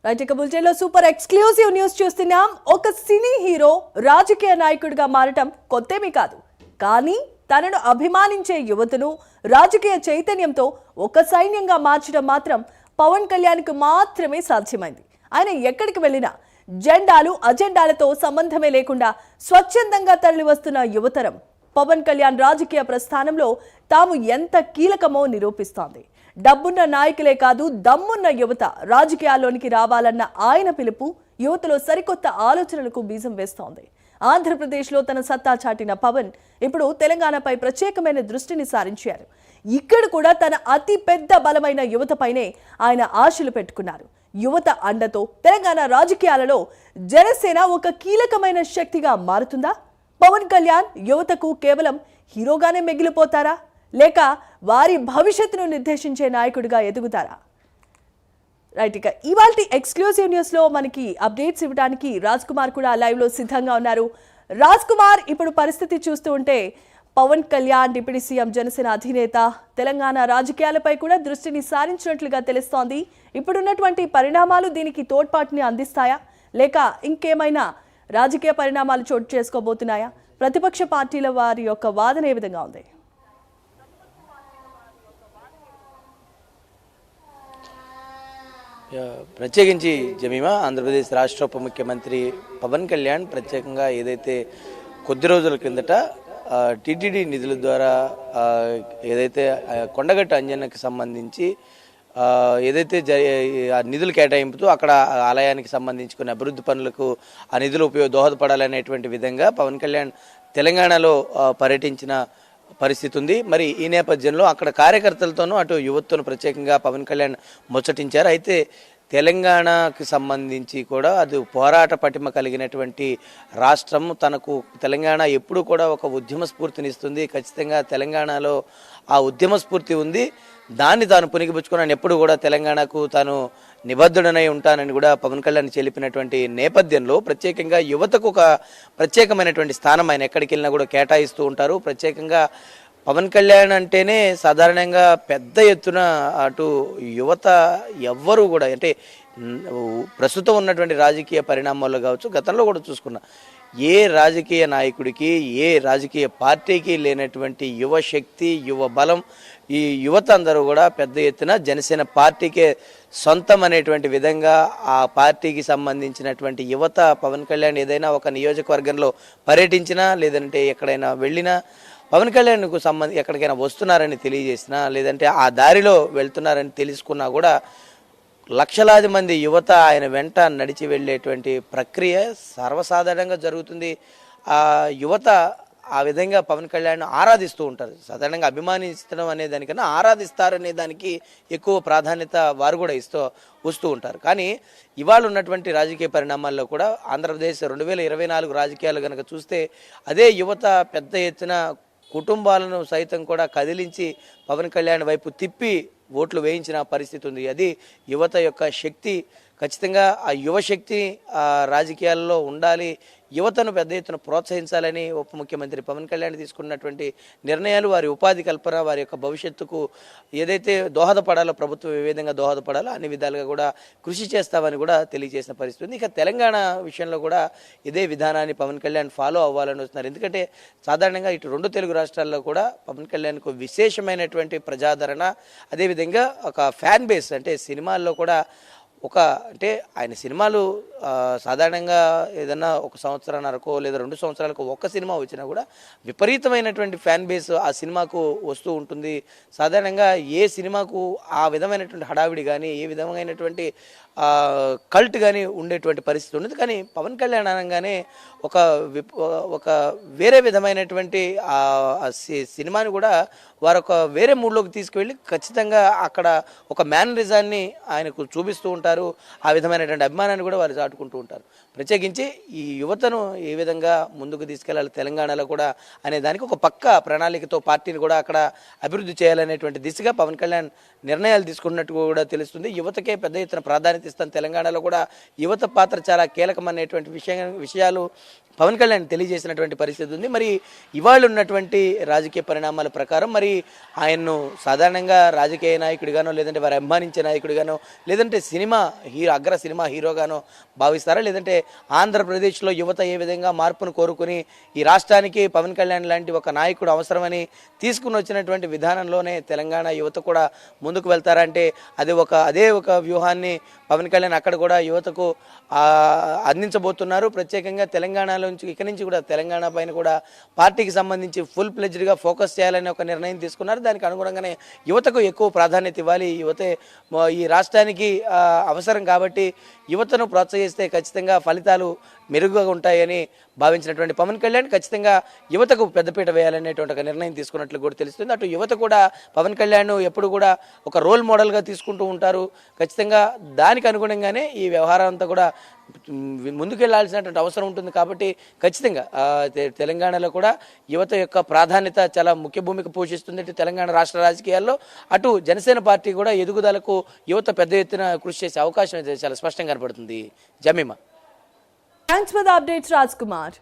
Right ఇక బులెటిన్లో super exclusive news చూస్తున్నాం. ఒక సినీ హీరో రాజకీయ నాయకుడిగా మారటం కొత్తేమీ కాదు. కానీ తనను అభిమానించే యువతను రాజకీయ చైతన్యంతో ఒక సైన్యంగా మార్చడం మాత్రం పవన్ కళ్యాణ్కు మాత్రమే సాధ్యమైంది. ఆయన ఎక్కడికి వెళ్ళినా జెండాలు అజెండాలతో సంబంధమే లేకుండా స్వచ్ఛందంగా తరలి వస్తున్న యువతరం పవన్ కళ్యాణ్ రాజకీయ ప్రస్థానంలో తాము ఎంత కీలకమో నిరూపిస్తోంది. డబ్బున్న నాయకులే కాదు, దమ్మున్న యువత రాజకీయాల్లోనికి రావాలన్న ఆయన పిలుపు యువతలో సరికొత్త ఆలోచనలకు బీజం వేస్తోంది. ఆంధ్రప్రదేశ్లో తన సత్తా చాటిన పవన్ ఇప్పుడు తెలంగాణపై ప్రత్యేకమైన దృష్టిని సారించారు. ఇక్కడ కూడా తన అతి పెద్ద బలమైన యువతపైనే ఆయన ఆశలు పెట్టుకున్నారు. యువత అండతో తెలంగాణ రాజకీయాలలో జనసేన ఒక కీలకమైన శక్తిగా మారుతుందా? పవన్ కళ్యాణ్ యువతకు కేవలం హీరోగానే మిగిలిపోతారా, లేక వారి భవిష్యత్తును నిర్దేశించే నాయకుడిగా ఎదుగుతారా? రైట్, ఇక ఇవాల్టి ఎక్స్క్లూజివ్ న్యూస్ లో మనకి అప్డేట్స్ ఇవ్వడానికి రాజ్ కుమార్ కూడా లైవ్ లో సిద్ధంగా ఉన్నారు. రాజ్ కుమార్, ఇప్పుడు పరిస్థితి చూస్తూ ఉంటే పవన్ కళ్యాణ్ డిప్యూటీ సీఎం జనసేన అధినేత తెలంగాణ రాజకీయాలపై కూడా దృష్టిని సారించినట్లుగా తెలుస్తోంది. ఇప్పుడున్నటువంటి పరిణామాలు దీనికి తోడ్పాటుని అందిస్తాయా, లేక ఇంకేమైనా రాజకీయ పరిణామాలు చోటు చేసుకోబోతున్నాయా? ప్రతిపక్ష పార్టీల వారి యొక్క వాదన ఏ విధంగా ఉంది? ప్రత్యేకించి జమీమా, ఆంధ్రప్రదేశ్ రాష్ట్ర ఉప ముఖ్యమంత్రి పవన్ కళ్యాణ్ ప్రత్యేకంగా ఏదైతే కొద్ది రోజుల క్రిందట టీటీడీ నిధుల ద్వారా ఏదైతే కొండగట్టు అంజన్నకి సంబంధించి ఏదైతే ఆ నిధులు కేటాయింపుతూ అక్కడ ఆలయానికి సంబంధించి కొన్ని అభివృద్ధి పనులకు ఆ నిధులు దోహదపడాలనేటువంటి విధంగా పవన్ కళ్యాణ్ తెలంగాణలో పర్యటించిన పరిస్థితి ఉంది. మరి ఈ నేపథ్యంలో అక్కడ కార్యకర్తలతోనూ అటు యువతను ప్రత్యేకంగా పవన్ కళ్యాణ్ ముచ్చటించారు. అయితే తెలంగాణకి సంబంధించి కూడా అది పోరాట పటిమ కలిగినటువంటి రాష్ట్రం. తనకు తెలంగాణ ఎప్పుడు కూడా ఒక ఉద్యమ స్ఫూర్తినిస్తుంది. ఖచ్చితంగా తెలంగాణలో ఆ ఉద్యమ స్ఫూర్తి ఉంది. దాన్ని తాను పునిగిపుచ్చుకున్నాను, ఎప్పుడు కూడా తెలంగాణకు తాను నిబద్ధుడనై ఉంటానని కూడా పవన్ కళ్యాణ్ తెలిపినటువంటి నేపథ్యంలో ప్రత్యేకంగా యువతకు ఒక ప్రత్యేకమైనటువంటి స్థానం ఆయన ఎక్కడికి వెళ్ళినా కూడా కేటాయిస్తూ ఉంటారు. ప్రత్యేకంగా పవన్ కళ్యాణ్ అంటేనే సాధారణంగా పెద్ద ఎత్తున అటు యువత ఎవ్వరూ కూడా అంటే ప్రస్తుతం ఉన్నటువంటి రాజకీయ పరిణామాల్లో కావచ్చు, గతంలో కూడా చూసుకున్నా ఏ రాజకీయ నాయకుడికి ఏ రాజకీయ పార్టీకి లేనటువంటి యువశక్తి, యువ బలం ఈ యువత అందరూ కూడా పెద్ద ఎత్తున జనసేన పార్టీకే సొంతం అనేటువంటి విధంగా ఆ పార్టీకి సంబంధించినటువంటి యువత పవన్ కళ్యాణ్ ఏదైనా ఒక నియోజకవర్గంలో పర్యటించినా లేదంటే ఎక్కడైనా వెళ్ళినా పవన్ కళ్యాణ్కు ఎక్కడికైనా వస్తున్నారని తెలియజేసినా లేదంటే ఆ దారిలో వెళ్తున్నారని తెలుసుకున్నా కూడా లక్షలాది మంది యువత ఆయన వెంట నడిచి వెళ్ళేటువంటి ప్రక్రియ సర్వసాధారణంగా జరుగుతుంది. ఆ యువత ఆ విధంగా పవన్ కళ్యాణ్ ఆరాధిస్తూ ఉంటారు. సాధారణంగా అభిమానించడం అనే దానికన్నా ఆరాధిస్తారనే దానికి ఎక్కువ ప్రాధాన్యత వారు కూడా వస్తూ ఉంటారు. కానీ ఇవాళ ఉన్నటువంటి రాజకీయ పరిణామాల్లో కూడా ఆంధ్రప్రదేశ్ 2024 రాజకీయాలు కనుక చూస్తే అదే యువత పెద్ద ఎత్తున కుటుంబాలను సైతం కూడా కదిలించి పవన్ కళ్యాణ్ వైపు తిప్పి ఓట్లు వేయించిన పరిస్థితి ఉంది. అది యువత యొక్క శక్తి. ఖచ్చితంగా ఆ యువశక్తి రాజకీయాల్లో ఉండాలి. యువతను పెద్ద ఎత్తున ప్రోత్సహించాలని ఉప ముఖ్యమంత్రి పవన్ కళ్యాణ్ తీసుకున్నటువంటి నిర్ణయాలు వారి ఉపాధి కల్పన, వారి యొక్క భవిష్యత్తుకు ఏదైతే దోహదపడాలో, ప్రభుత్వం ఏ విధంగా దోహదపడాలో అన్ని విధాలుగా కూడా కృషి చేస్తామని కూడా తెలియజేసిన పరిస్థితి ఉంది. ఇక తెలంగాణ విషయంలో కూడా ఇదే విధానాన్ని పవన్ కళ్యాణ్ ఫాలో అవ్వాలని వస్తున్నారు. ఎందుకంటే సాధారణంగా ఇటు 2 తెలుగు రాష్ట్రాల్లో కూడా పవన్ కళ్యాణ్కు విశేషమైనటువంటి ప్రజాదరణ, అదేవిధంగా ఒక ఫ్యాన్ బేస్, అంటే సినిమాల్లో కూడా అంటే ఆయన సినిమాలు సాధారణంగా ఏదన్నా 1 సంవత్సరానికో లేదా 2 సంవత్సరాలకు ఒక్క సినిమా వచ్చినా కూడా విపరీతమైనటువంటి ఫ్యాన్ బేస్ ఆ సినిమాకు వస్తూ ఉంటుంది. సాధారణంగా ఏ సినిమాకు ఆ విధమైనటువంటి హడావిడి కానీ ఏ విధమైనటువంటి కల్ట్ కానీ ఉండేటువంటి పరిస్థితి ఉండదు. కానీ పవన్ కళ్యాణ్ అనగానే ఒక వేరే విధమైనటువంటి సినిమాని కూడా వారొక వేరే మూడ్లోకి తీసుకువెళ్ళి ఖచ్చితంగా అక్కడ ఒక మేనరిజాన్ని ఆయనకు చూపిస్తూ ఉంటారు. ఆ విధమైనటువంటి అభిమానాన్ని కూడా వారు చాటుకుంటూ ఉంటారు. ప్రత్యేకించి ఈ యువతను ఏ విధంగా ముందుకు తీసుకెళ్లాలి తెలంగాణలో కూడా అనే దానికి ఒక పక్క ప్రణాళికతో పార్టీని కూడా అక్కడ అభివృద్ధి చేయాలనేటువంటి దిశగా పవన్ కళ్యాణ్ నిర్ణయాలు తీసుకున్నట్టు కూడా తెలుస్తుంది. యువతకే పెద్ద ఎత్తున ప్రాధాన్యత ప్రాధాన్యత ఇస్తాం. తెలంగాణలో కూడా యువత పాత్ర చాలా కీలకమనేటువంటి విషయాలు పవన్ కళ్యాణ్ తెలియజేసినటువంటి పరిస్థితి ఉంది. మరి ఇవాళ ఉన్నటువంటి రాజకీయ పరిణామాల ప్రకారం మరి ఆయన్ను సాధారణంగా రాజకీయ నాయకుడిగానో, లేదంటే వారు అభిమానించే నాయకుడిగానో, లేదంటే అగ్ర సినిమా హీరోగానో భావిస్తారా? లేదంటే ఆంధ్రప్రదేశ్లో యువత ఏ విధంగా మార్పును కోరుకుని ఈ రాష్ట్రానికి పవన్ కళ్యాణ్ లాంటి ఒక నాయకుడు అవసరమని తీసుకుని వచ్చినటువంటి విధానంలోనే తెలంగాణ యువత కూడా ముందుకు వెళ్తారా? అంటే అదే ఒక వ్యూహాన్ని పవన్ కళ్యాణ్ అక్కడ కూడా యువతకు అందించబోతున్నారు. ప్రత్యేకంగా తెలంగాణలోంచి ఇక్కడి నుంచి కూడా తెలంగాణ పైన కూడా పార్టీకి సంబంధించి ఫుల్ ప్లెజ్డ్గా ఫోకస్ చేయాలని ఒక నిర్ణయం తీసుకున్నారు. దానికి అనుగుణంగానే యువతకు ఎక్కువ ప్రాధాన్యత ఇవ్వాలి, యువతే ఈ రాష్ట్రానికి అవసరం కాబట్టి యువతను ప్రోత్సహిస్తే ఖచ్చితంగా ఫలితాలు మెరుగుగా ఉంటాయని భావించినటువంటి పవన్ కళ్యాణ్ ఖచ్చితంగా యువతకు పెద్దపీట వేయాలనేటువంటి ఒక నిర్ణయం తీసుకున్నట్లు కూడా తెలుస్తుంది. అటు యువత కూడా పవన్ కళ్యాణ్ ఎప్పుడు కూడా ఒక రోల్ మోడల్గా తీసుకుంటూ ఉంటారు. ఖచ్చితంగా దానికి అనుగుణంగానే ఈ వ్యవహారం అంతా కూడా ముందుకెళ్లాల్సినటువంటి అవసరం ఉంటుంది. కాబట్టి ఖచ్చితంగా తెలంగాణలో కూడా యువత యొక్క ప్రాధాన్యత చాలా ముఖ్య భూమిక పోషిస్తుంది. ఇటు తెలంగాణ రాష్ట్ర రాజకీయాల్లో, అటు జనసేన పార్టీ కూడా ఎదుగుదలకు యువత పెద్ద ఎత్తున కృషి చేసే అవకాశం అయితే చాలా స్పష్టంగా కనపడుతుంది. Jemimah, thanks for the updates Raj Kumar.